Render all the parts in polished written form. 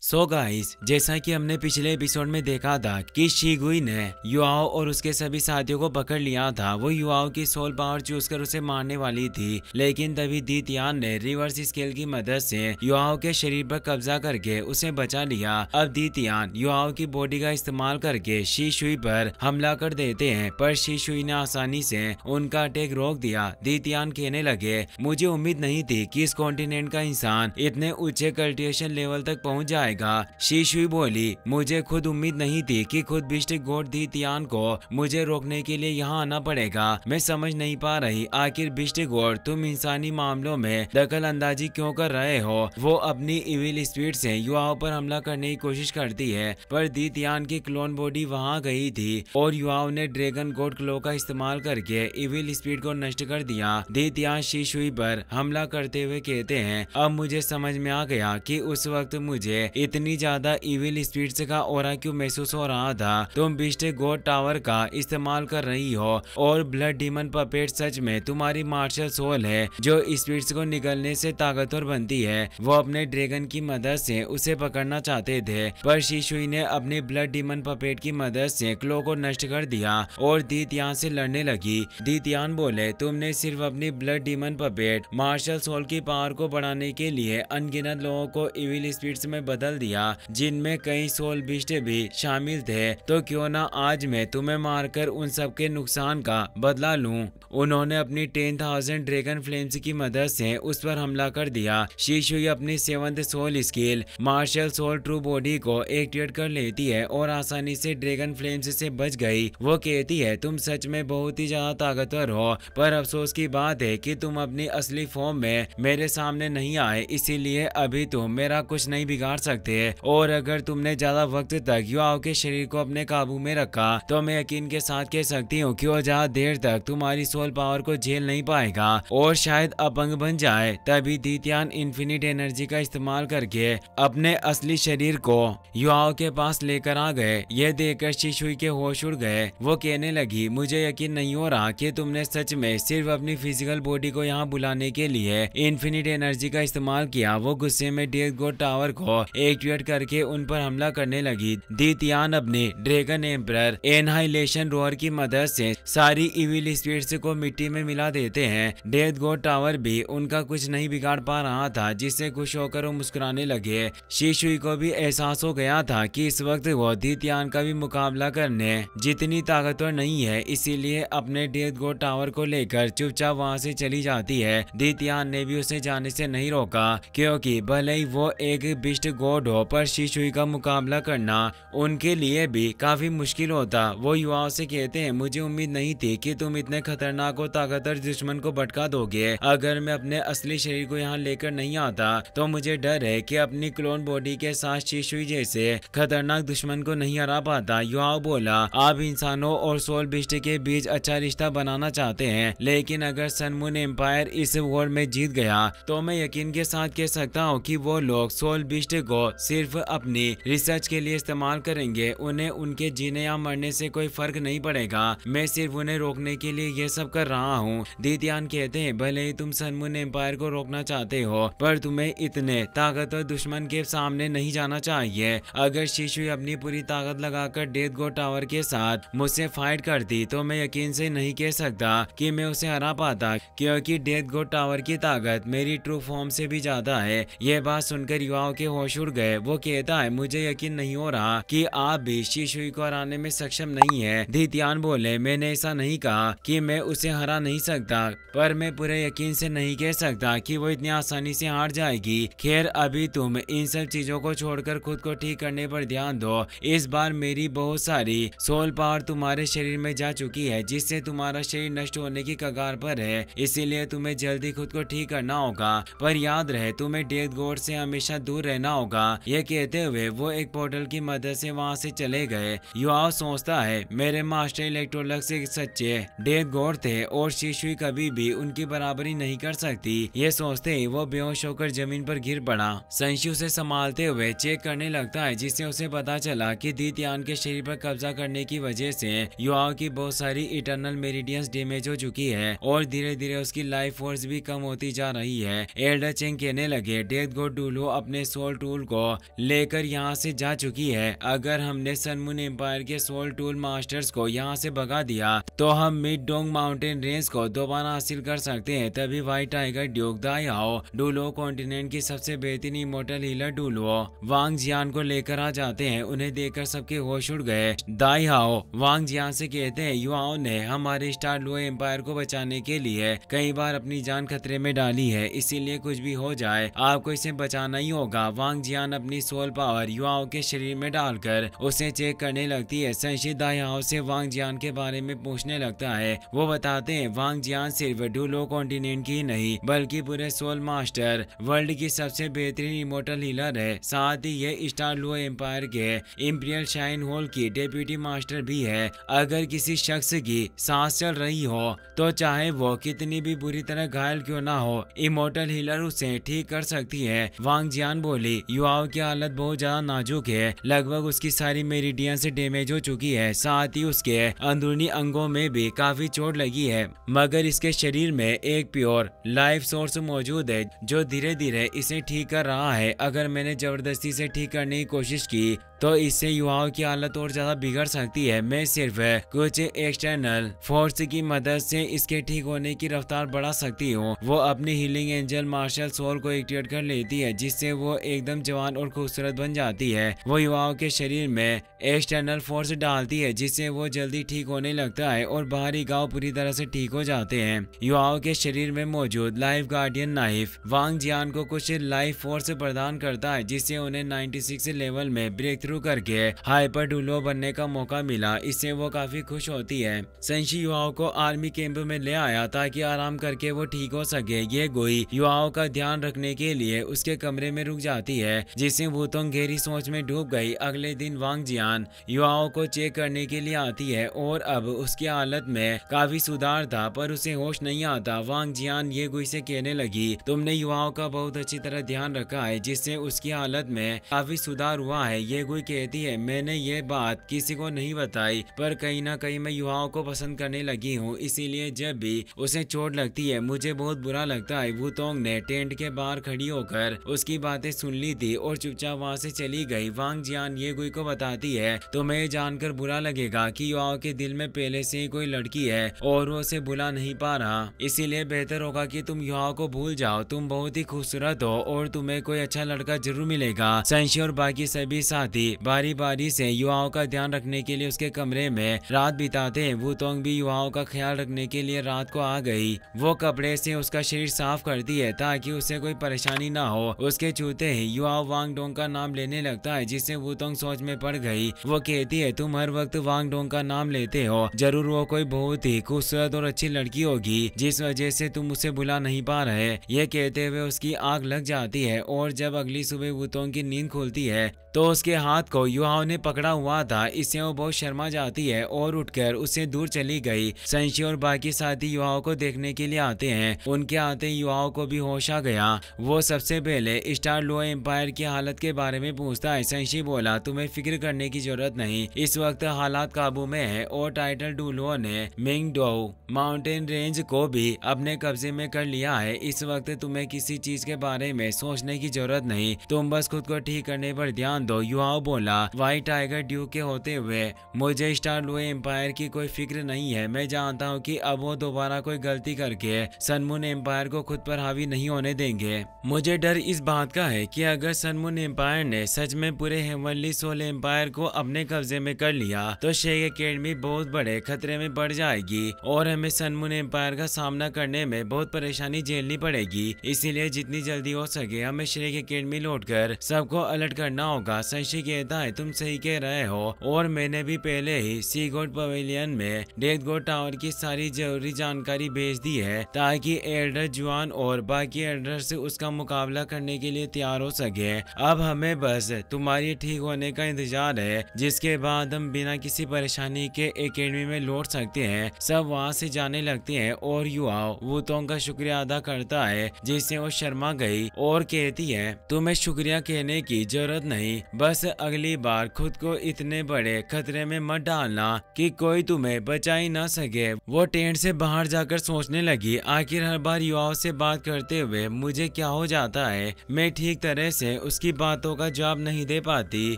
Guys, जैसा कि हमने पिछले एपिसोड में देखा था कि शिगुई ने युआओ और उसके सभी साथियों को पकड़ लिया था। वो युआओ की सोल पावर चूज कर उसे मारने वाली थी, लेकिन तभी दी तियान ने रिवर्स स्केल की मदद से युआओ के शरीर पर कब्जा करके उसे बचा लिया। अब दी तियान युआओ की बॉडी का इस्तेमाल करके शी शुई पर हमला कर देते हैं, पर शी शुई ने आसानी से उनका अटैक रोक दिया। दी तियान कहने लगे, मुझे उम्मीद नहीं थी कि इस कॉन्टिनेंट का इंसान इतने ऊंचे कल्टिवेशन लेवल तक पहुंच जाए। शी शुई बोली, मुझे खुद उम्मीद नहीं थी कि खुद बिस्टिक गॉड दी तियान को मुझे रोकने के लिए यहाँ आना पड़ेगा। मैं समझ नहीं पा रही, आखिर बिस्टिक गॉड तुम इंसानी मामलों में दखल अंदाजी क्यों कर रहे हो। वो अपनी इविल स्पीड से युवाओं पर हमला करने की कोशिश करती है, पर दी तियान की क्लोन बॉडी वहाँ गई थी और युवाओं ने ड्रैगन गॉड क्लो का इस्तेमाल करके इविल स्पीड को नष्ट कर दिया। दी तियान शी शुई पर हमला करते हुए कहते हैं, अब मुझे समझ में आ गया कि उस वक्त मुझे इतनी ज्यादा इविल स्पिरिट्स का ऑरा क्यों महसूस हो रहा था। तुम बिस्टिक गॉड टावर का इस्तेमाल कर रही हो और ब्लड डीमन पपेट सच में तुम्हारी मार्शल सोल है जो स्पिरिट्स को निगलने से ताकतवर बनती है। वो अपने ड्रैगन की मदद से उसे पकड़ना चाहते थे, पर शी शुई ने अपनी ब्लड डीमन पपेट की मदद से क्लो को नष्ट कर दिया और दी तियान से लड़ने लगी। दी तियान बोले, तुमने सिर्फ अपनी blood demon puppet martial soul की पावर को बढ़ाने के लिए अनगिनत लोगों को इविल स्पिरिट्स में बदल दिया, जिनमें कई सोल बिस्ट भी शामिल थे। तो क्यों ना आज मैं तुम्हें मारकर उन सबके नुकसान का बदला लूं। उन्होंने अपनी 10,000 ड्रैगन फ्लेम्स की मदद से उस पर हमला कर दिया। शी शुई अपनी 7th soul skill martial soul true body को एक्टिवेट कर लेती है और आसानी से ड्रैगन फ्लेम्स से बच गई। वो कहती है, तुम सच में बहुत ही ज्यादा ताकतवर हो, पर अफसोस की बात है कि तुम अपनी असली फॉर्म में मेरे सामने नहीं आए, इसीलिए अभी तुम मेरा कुछ नहीं बिगाड़ सकते। और अगर तुमने ज्यादा वक्त तक युवाओं के शरीर को अपने काबू में रखा तो मैं यकीन के साथ कह सकती हूँ कि वो ज्यादा देर तक तुम्हारी सोल पावर को झेल नहीं पाएगा और शायद अपंग बन जाए। तभी दी तियान इन्फिनिट एनर्जी का इस्तेमाल करके अपने असली शरीर को युवाओं के पास लेकर आ गए। यह देखकर शी शुई के होश उड़ गए। वो कहने लगी, मुझे यकीन नहीं हो रहा कि तुमने सच में सिर्फ अपनी फिजिकल बॉडी को यहाँ बुलाने के लिए इन्फिनिट एनर्जी का इस्तेमाल किया। वो गुस्से में डेथ गॉड टावर को एक्टिवेट करके उन पर हमला करने लगी। दी तियान अपने ड्रैगन एम्परर एनहाइलेशन रोअर की मदद से सारी इविल स्पिरिट्स को मिट्टी में मिला देते हैं। डेथ गॉड टावर भी उनका कुछ नहीं बिगाड़ पा रहा था, जिससे खुश होकर वो मुस्कुराने लगे। शी शुई को भी एहसास हो गया था कि इस वक्त वो दी तियान का भी मुकाबला करने जितनी ताकतवर नहीं है, इसीलिए अपने डेथ गॉड टावर को लेकर चुपचाप वहाँ से चली जाती है। दी तियान ने भी उसे जाने से नहीं रोका, क्योंकि भले ही वो एक बिस्ट गॉड हो, पर शी शुई का मुकाबला करना उनके लिए भी काफी मुश्किल होता। वो युवाओं से कहते हैं, मुझे उम्मीद नहीं थी कि तुम इतने खतरनाक और ताकतवर दुश्मन को भटका दोगे। अगर मैं अपने असली शरीर को यहाँ लेकर नहीं आता तो मुझे डर है कि अपनी क्लोन बॉडी के साथ शी शुई जैसे खतरनाक दुश्मन को नहीं हरा पाता। युवाओं बोला, आप इंसानों और सोल बिस्ट के बीच अच्छा रिश्ता बनाना चाहते हैं, लेकिन अगर सन मून एम्पायर इस वॉर में जीत गया तो मैं यकीन के साथ कह सकता हूँ कि वो लोग सोल बिस्ट को सिर्फ अपनी रिसर्च के लिए इस्तेमाल करेंगे। उन्हें उनके जीने या मरने से कोई फर्क नहीं पड़ेगा। मैं सिर्फ उन्हें रोकने के लिए ये सब कर रहा हूँ। दी तियान कहते हैं, भले ही तुम सन मून एम्पायर को रोकना चाहते हो, पर तुम्हें इतने ताकतवर दुश्मन के सामने नहीं जाना चाहिए। अगर शी शुई अपनी पूरी ताकत लगाकर डेथ गॉड टावर के साथ मुझसे फाइट करती तो मैं यकीन से नहीं कह सकता कि मैं उसे हरा पाता, क्योंकि डेथ गॉड टावर की ताकत मेरी ट्रू फॉर्म से भी ज्यादा है। यह बात सुनकर युवाओं के होश उड़ गए। वो कहता है, मुझे यकीन नहीं हो रहा कि आप भी शी शुई को हराने में सक्षम नहीं है। दी तियान बोले, मैंने ऐसा नहीं कहा कि मैं उसे हरा नहीं सकता, पर मैं पूरे यकीन से नहीं कह सकता कि वो इतनी आसानी से हार जाएगी। खैर, अभी तुम इन सब चीजों को छोड़कर खुद को ठीक करने पर ध्यान दो। इस बार मेरी बहुत सारी सोल पावर तुम्हारे शरीर में जा चुकी है, जिससे तुम्हारा शरीर नष्ट होने की कगार पर है। इसीलिए तुम्हें जल्दी खुद को ठीक करना होगा, पर याद रहे तुम्हें डेथ गॉड से हमेशा दूर रहना होगा। यह कहते हुए वो एक पोर्टल की मदद से वहां से चले गए। युवाओं सोचता है, मेरे मास्टर इलेक्ट्रोलक्स एक सच्चे डेथ गॉड थे और शी शुई कभी भी उनकी बराबरी नहीं कर सकती। ये सोचते ही वो बेहोश होकर जमीन पर गिर पड़ा। संशु से संभालते हुए चेक करने लगता है, जिससे उसे पता चला कि दी तियान के शरीर पर कब्जा करने की वजह से युवाओं की बहुत सारी इटर्नल मेरिडियंस डैमेज हो चुकी है और धीरे धीरे उसकी लाइफ फोर्स भी कम होती जा रही है। एल्डर चेंग कहने लगे, डेथ गॉड डुलो अपने सोल टूल को लेकर यहाँ से जा चुकी है। अगर हमने सन मून एम्पायर के सोल टूल मास्टर्स को यहाँ से भगा दिया तो हम मिड डोंग माउंटेन रेंज को दोबारा हासिल कर सकते हैं। तभी व्हाइट टाइगर ड्यूक दाई हाओ डुलो कॉन्टिनेंट की सबसे बेहतरीन इमोर्टल हीलर डुलो वांग जियान को लेकर आ जाते हैं। उन्हें देखकर सबके होश उड़ गए। दाई हाओ वांग जियान से कहते हैं, युआओ ने हमारे स्टार लुओ एम्पायर को बचाने के लिए कई बार अपनी जान खतरे में डाली है, इसीलिए कुछ भी हो जाए आपको इसे बचाना ही होगा। वांग जियान अपनी सोल पावर युआओ के शरीर में डालकर उसे चेक करने लगती है। संशी दाई हाओ से वांग जियान के बारे में पूछने लगता है। वो बताते हैं वांग जियान सिर्फ डुलो कॉन्टिनेंट की नहीं बल्कि पूरे सोल मास्टर वर्ल्ड की सबसे बेहतरीन इमोर्टल हीलर है। साथ ही ये स्टार लुओ एम्पायर के इंपीरियल शाइन होल की डेप्यूटी मास्टर भी है। अगर किसी शख्स की सांस चल रही हो तो चाहे वो कितनी भी बुरी तरह घायल क्यों ना हो, इमोर्टल हीलर उसे ठीक कर सकती है। वांग जियान बोली, युआओ की हालत बहुत ज्यादा नाजुक है, लगभग उसकी सारी मेरिडियन से डैमेज हो चुकी है, साथ ही उसके अंदरूनी अंगों में भी काफी चोट लगी है, मगर इसके शरीर में एक प्योर लाइफ सोर्स मौजूद है जो धीरे धीरे इसे ठीक कर रहा है। अगर मैंने जबरदस्ती से ठीक करने की कोशिश की तो इससे युवाओं की हालत और ज्यादा बिगड़ सकती है। मैं सिर्फ कुछ एक्सटर्नल फोर्स की मदद से इसके ठीक होने की रफ्तार बढ़ा सकती हूँ। वो अपनी हीलिंग एंजल मार्शल सोल को एक्टिवेट कर लेती है जिससे वो एकदम जवान और खूबसूरत बन जाती है। वो युवाओं के शरीर में एक्सटर्नल फोर्स डालती है जिससे वो जल्दी ठीक होने लगता है और बाहरी घाव पूरी तरह से ठीक हो जाते हैं। युवाओं के शरीर में मौजूद लाइफ गार्डियन नाइफ वांग जियान को कुछ लाइफ फोर्स प्रदान करता है जिससे उन्हें 96 लेवल में ब्रेक थ्रू करके हाइपर डुलो बनने का मौका मिला। इससे वो काफी खुश होती है। संशी युवाओं को आर्मी कैंप में ले आया ताकि आराम करके वो ठीक हो सके। ये गोई युवाओं का ध्यान रखने के लिए उसके कमरे में रुक जाती है जिससे वुतोंग गहरी सोच में डूब गई। अगले दिन वांग जियान युवाओं को चेक करने के लिए आती है और अब उसकी हालत में काफी सुधार था पर उसे होश नहीं आता। वांग जियान ये गोई से कहने लगी, तुमने युवाओं का बहुत अच्छी तरह ध्यान रखा है जिससे उसकी हालत में काफी सुधार हुआ है। ये गोई कहती है, मैंने ये बात किसी को नहीं बताई पर कहीं ना कहीं मैं युवाओं को पसंद करने लगी हूँ, इसीलिए जब भी उसे चोट लगती है मुझे बहुत बुरा लगता है। वुतोंग ने टेंट के बाहर खड़ी होकर उसकी बातें सुन ली थी और चुपचाप वहाँ से चली गई। वांग जियान ये गोई को बताती है, तुम्हें जानकर बुरा लगेगा कि युवाओं के दिल में पहले से ही कोई लड़की है और वो उसे बुला नहीं पा रहा, इसीलिए बेहतर होगा कि तुम युवाओं को भूल जाओ। तुम बहुत ही खूबसूरत हो और तुम्हें कोई अच्छा लड़का जरूर मिलेगा। संशी और बाकी सभी साथी बारी बारी से युवाओं का ध्यान रखने के लिए उसके कमरे में रात बिताते हैं। वुतोंग भी युवाओं का ख्याल रखने के लिए रात को आ गई। वो कपड़े से उसका शरीर साफ करती है ताकि उसे कोई परेशानी ना हो। उसके छूते ही युवाओं वांग डोंग का नाम लेने लगता है जिससे वुतोंग सोच में पड़ गई। वो कहती है, तुम हर वक्त वांग डोंग का नाम लेते हो, जरूर वो कोई बहुत ही खूबसूरत और अच्छी लड़की होगी जिस वजह से तुम उसे बुला नहीं पा रहे। ये कहते हुए उसकी आग लग जाती है और जब अगली सुबह वुतोंग की नींद खुलती है तो उसके हाथ को युवाओं ने पकड़ा हुआ था। इससे वो बहुत शर्मा जाती है और उठकर उससे दूर चली गई। संशी और बाकी साथी युवाओं को देखने के लिए आते हैं। उनके आते युवाओं को भी होश आ गया। वो सबसे पहले स्टार लुओ एम्पायर की हालत के बारे में पूछता है। संशी बोला, तुम्हें फिक्र करने की जरूरत नहीं, इस वक्त हालात काबू में है और टाइटल डुलो ने मिंगडोउ माउंटेन रेंज को भी अपने कब्जे में कर लिया है। इस वक्त तुम्हें किसी चीज के बारे में सोचने की जरूरत नहीं, तुम बस खुद को ठीक करने पर ध्यान दो। युवाओं बोला, व्हाइट टाइगर ड्यूक के होते हुए मुझे स्टार लुओ एम्पायर की कोई फिक्र नहीं है। मैं जानता हूँ कि अब वो दोबारा कोई गलती करके सन मून एम्पायर को खुद पर हावी नहीं होने देंगे। मुझे डर इस बात का है कि अगर सन मून एम्पायर ने सच में पूरे हेवनली सोल एम्पायर को अपने कब्जे में कर लिया तो शेख एकेडमी बहुत बड़े खतरे में पड़ जाएगी और हमें सन मून एम्पायर का सामना करने में बहुत परेशानी झेलनी पड़ेगी। इसीलिए जितनी जल्दी हो सके हमें शेख एकेडमी लौटकर सबको अलर्ट करना होगा। संशी कहता है, तुम सही कह रहे हो और मैंने भी पहले ही सी गोड पवेलियन में डेथ गोड टावर की सारी जरूरी जानकारी भेज दी है ताकि एल्डर जुआन और बाकी एल्डर से उसका मुकाबला करने के लिए तैयार हो सके। अब हमें बस तुम्हारी ठीक होने का इंतजार है जिसके बाद हम बिना किसी परेशानी के एकेडमी में लौट सकते हैं। सब वहाँ से जाने लगते हैं और युवाओं वुतोंग का शुक्रिया अदा करता है जिससे वो शर्मा गई और कहती है, तुम्हें शुक्रिया कहने की जरूरत नहीं, बस अगली बार खुद को इतने बड़े खतरे में मत डालना कि कोई तुम्हें बचा ही ना सके। वो टेंट से बाहर जाकर सोचने लगी, आखिर हर बार युवाओं से बात करते हुए मुझे क्या हो जाता है। मैं ठीक तरह से उसकी बातों का जवाब नहीं दे पाती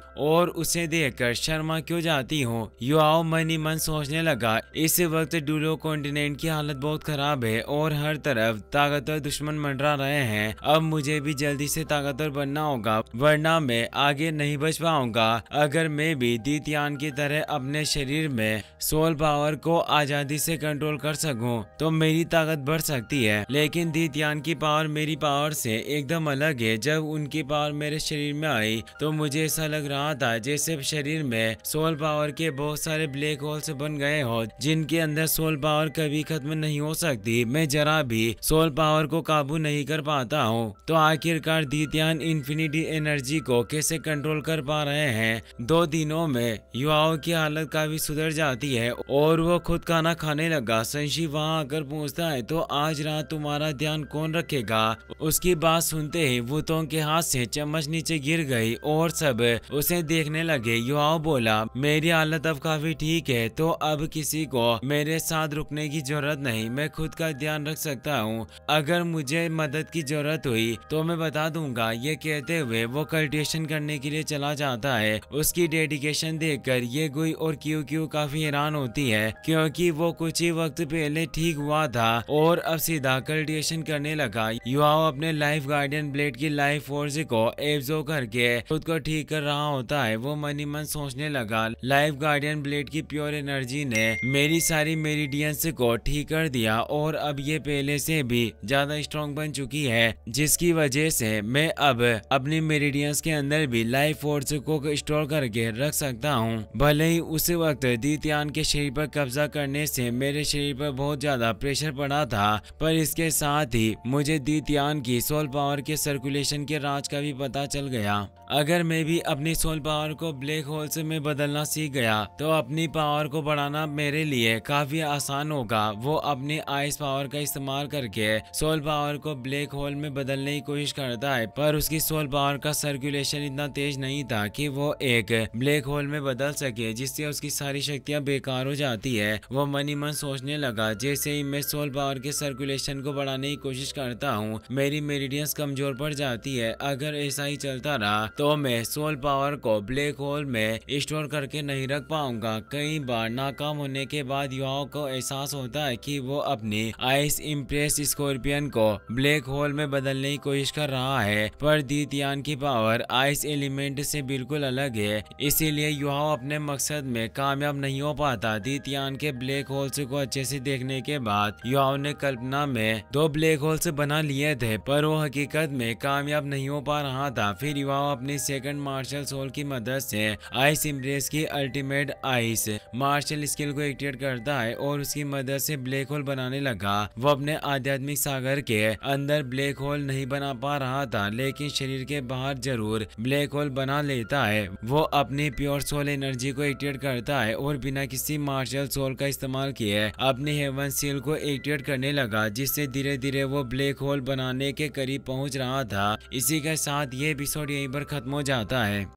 और उसे देखकर शर्मा क्यों जाती हूँ। युआओ मन ही मन सोचने लगा, इस वक्त डुलो कॉन्टिनेंट की हालत बहुत खराब है और हर तरफ ताकतवर दुश्मन मंडरा रहे हैं। अब मुझे भी जल्दी से ताकतवर बनना होगा, वरना मैं आगे नहीं बच पाऊंगा। अगर मैं भी दीतियान की तरह अपने शरीर में सोल पावर को आजादी से कंट्रोल कर सकूं तो मेरी ताकत बढ़ सकती है। लेकिन दीतियान की पावर मेरी पावर से एकदम अलग है। जब उनकी पावर मेरे शरीर में आई तो मुझे ऐसा लग रहा था जैसे शरीर में सोल पावर के बहुत सारे ब्लैक होल्स बन गए हो, जिनके अंदर सोल पावर कभी खत्म नहीं हो सकती। मैं जरा भी सोल पावर को काबू नहीं कर पाता हूँ। तो आखिरकार दीतियान इन्फिनिटी एनर्जी को कैसे कंट्रोल कर पा रहे हैं। 2 दिनों में युआओ की हालत काफी सुधर जाती है और वो खुद खाना खाने लगा। संशी वहाँ आकर पूछता है, तो आज रात तुम्हारा ध्यान कौन रखेगा। उसकी बात सुनते ही वुतोंग के हाथ से चम्मच नीचे गिर गई और सब उसे देखने लगे। युआओ बोला, मेरी हालत अब काफी ठीक है, तो अब किसी को मेरे साथ रुकने की जरूरत नहीं, मैं खुद का ध्यान रख सकता हूँ। अगर मुझे मदद की जरूरत हुई तो मैं बता दूंगा। ये कहते हुए वो कल्टिवेशन करने के लिए चला जाता है। उसकी डेडिकेशन देखकर ये गुई और क्यू क्यू काफी हैरान होती है, क्योंकि वो कुछ ही वक्त पहले ठीक हुआ था और अब सीधा कल्टिवेशन करने लगा। युआओ अपने लाइफ गार्डियन ब्लेड की लाइफ फोर्स को एब्जॉर्ब करके खुद को ठीक कर रहा होता है। वो मन ही मन सोचने लगा, लाइफ गार्डियन ब्लेड की प्योर एनर्जी ने मेरी सारी मेरिडियंस को ठीक कर दिया और अब ये पहले से भी ज्यादा स्ट्रॉन्ग बन चुकी है, जिसकी वजह से मैं अब अपनी मेरिडियंस के अंदर भी लाइफ फोर्स को स्टोर करके रख सकता हूँ। भले ही उस वक्त दीतियान के शरीर पर कब्जा करने से मेरे शरीर पर बहुत ज्यादा प्रेशर पड़ा था, पर इसके साथ ही मुझे दीतियान की सोल पावर के सर्कुलेशन के राज का भी पता चल गया। अगर मैं भी अपनी सोल पावर को ब्लैक होल्स में बदलना सीख गया तो अपनी पावर को बढ़ाना मेरे लिए काफी आसान होगा। वो अपनी आइस पावर का इस्तेमाल करके सोल पावर को ब्लैक होल में बदलने की कोशिश करता है, पर उसकी सोल पावर का सर्कुलेशन इतना तेज नहीं था कि वो एक ब्लैक होल में बदल सके, जिससे उसकी सारी शक्तियां बेकार हो जाती है। वो मन ही मन सोचने लगा, जैसे ही मैं सोल पावर के सर्कुलेशन को बढ़ाने की कोशिश करता हूँ मेरी मेरिडियंस कमजोर पड़ जाती है। अगर ऐसा ही चलता रहा तो मैं सोल पावर को ब्लैक होल में स्टोर करके नहीं रख पाऊंगा। कई बार नाकाम होने के बाद युवाओं को एहसास होता है कि वो अपनी आइस इम्प्रेस स्कॉर्पियन को ब्लैक होल में बदलने की कोशिश कर रहा है, पर दीतियान की पावर आइस एलिमेंट से बिल्कुल अलग है, इसीलिए युवाओं अपने मकसद में कामयाब नहीं हो पाता। दीतियान के ब्लैक होल्स को अच्छे से देखने के बाद युवाओं ने कल्पना में 2 ब्लैक होल्स बना लिए थे, पर वो हकीकत में कामयाब नहीं हो पा रहा था। फिर युवाओं अपनी सेकंड मार्शल सोल की मदद से आइस इम्प्रेस की अल्टीमेट आइस मार्शल स्किल को एक्टिवेट करता है और उसकी मदद से ब्लैक होल बनाने लगा। वो अपने आध्यात्मिक सागर के अंदर ब्लैक होल नहीं बना पा रहा था, लेकिन शरीर के बाहर जरूर ब्लैक होल बना लेता है। वो अपनी प्योर सोल एनर्जी को एक्टिवेट करता है और बिना किसी मार्शल सोल का इस्तेमाल किए अपनी हेवन सील को एक्टिवेट करने लगा, जिससे धीरे धीरे वो ब्लैक होल बनाने के करीब पहुंच रहा था। इसी के साथ ये एपिसोड यहीं पर खत्म हो जाता है।